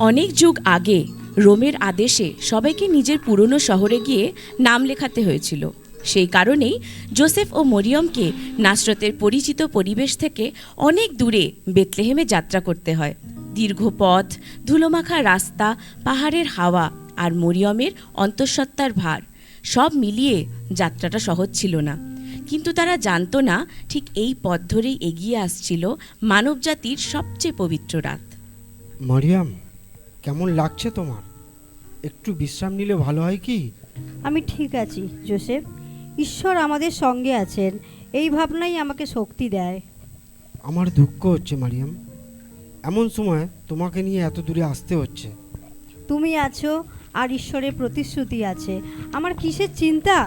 অনেক যুগ আগে রোমের আদেশে সবাইকে নিজের পুরনো শহরে গিয়ে নাম লেখাতে হয়েছিল। সেই কারণেই যোসেফ ও মরিয়মকে নাসরতের পরিচিত পরিবেশ থেকে অনেক দূরে বেতলেহেমে যাত্রা করতে হয়। দীর্ঘ পথ, ধুলোমাখা রাস্তা, পাহাড়ের হাওয়া আর মরিয়মের অন্তঃসত্ত্বার ভার সব মিলিয়ে যাত্রাটা সহজ ছিল না। কিন্তু তারা জানতো না, ঠিক এই পথ ধরেই এগিয়ে আসছিল মানবজাতির সবচেয়ে পবিত্র রাত। মরিয়ম, কেমন লাগছে তোমার? একটু বিশ্রাম নিলে ভালো হয় কি? আমি ঠিক আছি জোসেফ। ঈশ্বর আমাদের সঙ্গে আছেন, এই ভাবনাই আমাকে শক্তি দেয়। আমার দুঃখ হচ্ছে মারিয়াম, এমন সময় তোমাকে নিয়ে এত দূরে আসতে হচ্ছে। তুমি আছো আর ঈশ্বরের প্রতিশ্রুতি আছে, আমার কিসের চিন্তা?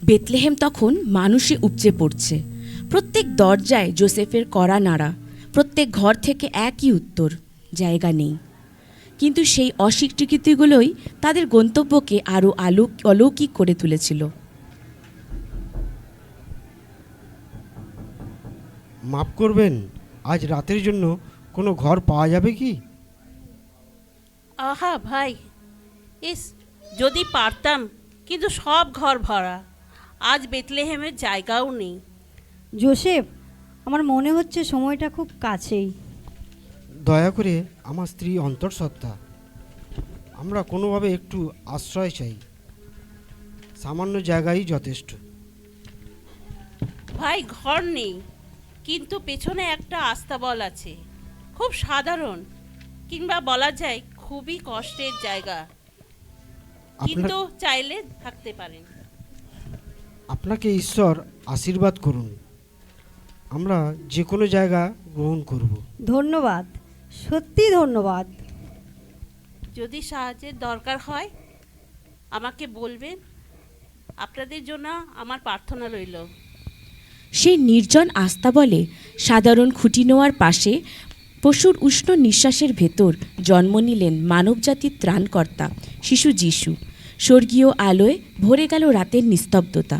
বেতলেহেম তখন মানুষে উপচে পড়ছে। প্রত্যেক দরজায় যোসেফের কড়া নাড়া, প্রত্যেক ঘর থেকে একই উত্তর, জায়গা নেই। কিন্তু সেই অস্বীকৃতিগুলোই তাদের গন্তব্যকে আরও অলৌকিক করে তুলেছিল। মাফ করবেন, আজ রাতের জন্য কোনো ঘর পাওয়া যাবে কি? আহা ভাই, ইস যদি পারতাম, কিন্তু সব ঘর ভরা। আজ বেতলেহেমের জায়গাও নেই। জোসেফ, আমার মনে হচ্ছে সময়টা খুব কাছেই। দয়া করে আমার স্ত্রী অন্তঃসত্ত্বা, আমরা কোনোভাবে একটু আশ্রয় চাই। সামান্য জায়গায় যথেষ্ট। ভাই, ঘর নেই, কিন্তু পেছনে একটা আস্তাবল আছে। খুব সাধারণ, কিংবা বলা যায় খুবই কষ্টের জায়গা, কিন্তু চাইলে থাকতে পারেন। আপনাকে ঈশ্বর আশীর্বাদ করুন। আমরা যে কোনো জায়গা গ্রহণ করব। ধন্যবাদ, সত্যি ধন্যবাদ। যদি সাহায্যের দরকার হয় আমাকে বলবেন। আপনাদের জন্য আমার প্রার্থনা রইল। সেই নির্জন আস্তাবলে সাধারণ খুঁটি নেওয়ার পাশে পশুর উষ্ণ নিঃশ্বাসের ভেতর জন্ম নিলেন মানবজাতির ত্রাণকর্তা শিশু যিশু। স্বর্গীয় আলোয় ভরে গেল রাতের নিস্তব্ধতা।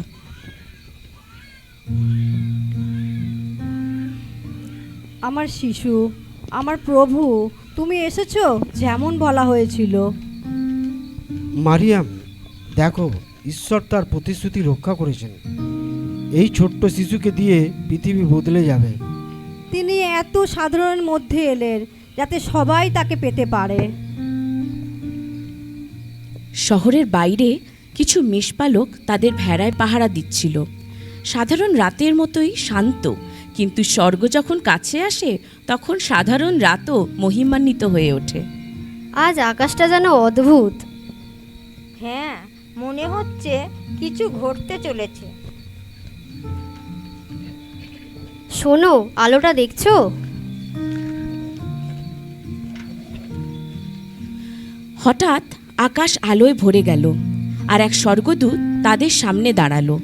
আমার শিশু, আমার প্রভু, তুমি এসেছো যেমন বলা হয়েছিল। মারিয়াম, দেখো, ঈশ্বর তার প্রতিশ্রুতি রক্ষা করেছেন। এই ছোট্ট শিশুকে দিয়ে পৃথিবী বদলে যাবে। তিনি এত সাধারণের মধ্যে এলেন যাতে সবাই তাকে পেতে পারে। শহরের বাইরে কিছু মেষপালক তাদের ভেড়ায় পাহারা দিচ্ছিল। সাধারণ রাতের মতোই শান্ত, কিন্তু স্বর্গ যখন কাছে আসে তখন সাধারণ রাতও মহিমান্বিত হয়ে ওঠে। আজ আকাশটা যেন অদ্ভুত। হ্যাঁ, মনে হচ্ছে কিছু ঘটতে চলেছে। শোনো, আলোটা দেখছো? হঠাৎ আকাশ আলোয় ভরে গেল, আর এক স্বর্গদূত তাদের সামনে দাঁড়ালো।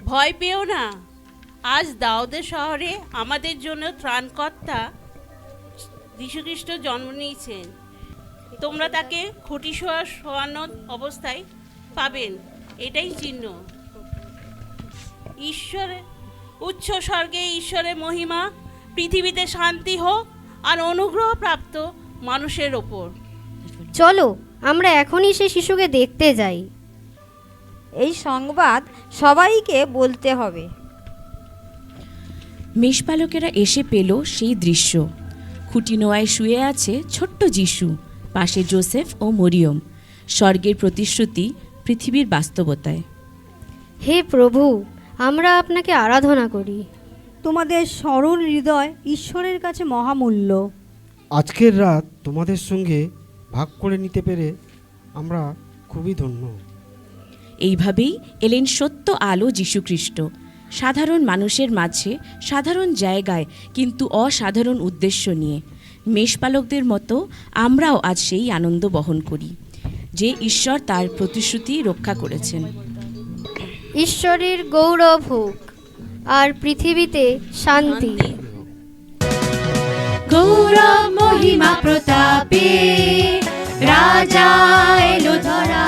ভয় পেও না, আজ দাউদের শহরে আমাদের জন্য ত্রাণকর্তা যীশুখ্রিস্ট জন্ম নিয়েছেন। তোমরা তাকে খুঁটি শোয়ানো অবস্থায় পাবেন, এটাই চিহ্ন। ঈশ্বরের উচ্চ স্বর্গে ঈশ্বরের মহিমা, পৃথিবীতে শান্তি হোক আর অনুগ্রহ প্রাপ্ত মানুষের ওপর। চলো আমরা এখনই সেই শিশুকে দেখতে যাই। এই সংবাদ সবাইকে বলতে হবে। মেষপালকেরা এসে পেল সেই দৃশ্য। খুঁটি নোয়ায় শুয়ে আছে ছোট্ট যিশু, পাশে যোসেফ ও মরিয়ম। স্বর্গের প্রতিশ্রুতি পৃথিবীর বাস্তবতায়। হে প্রভু, আমরা আপনাকে আরাধনা করি। তোমাদের সরল হৃদয় ঈশ্বরের কাছে মহামূল্য। আজকের রাত তোমাদের সঙ্গে ভাগ করে নিতে পেরে আমরা খুবই ধন্য। এইভাবেই এলেন সত্য আলো যীশুখ্রিস্ট, সাধারণ মানুষের মাঝে, সাধারণ জায়গায়, কিন্তু অসাধারণ উদ্দেশ্য নিয়ে। মেষপালকদের মতো আমরাও আজ সেই আনন্দ বহন করি যে ঈশ্বর তার প্রতিশ্রুতি রক্ষা করেছেন। ঈশ্বরের গৌরব হোক আর পৃথিবীতে শান্তি। গৌরব মহিমা প্রতাপে রাজা এলো ধরা।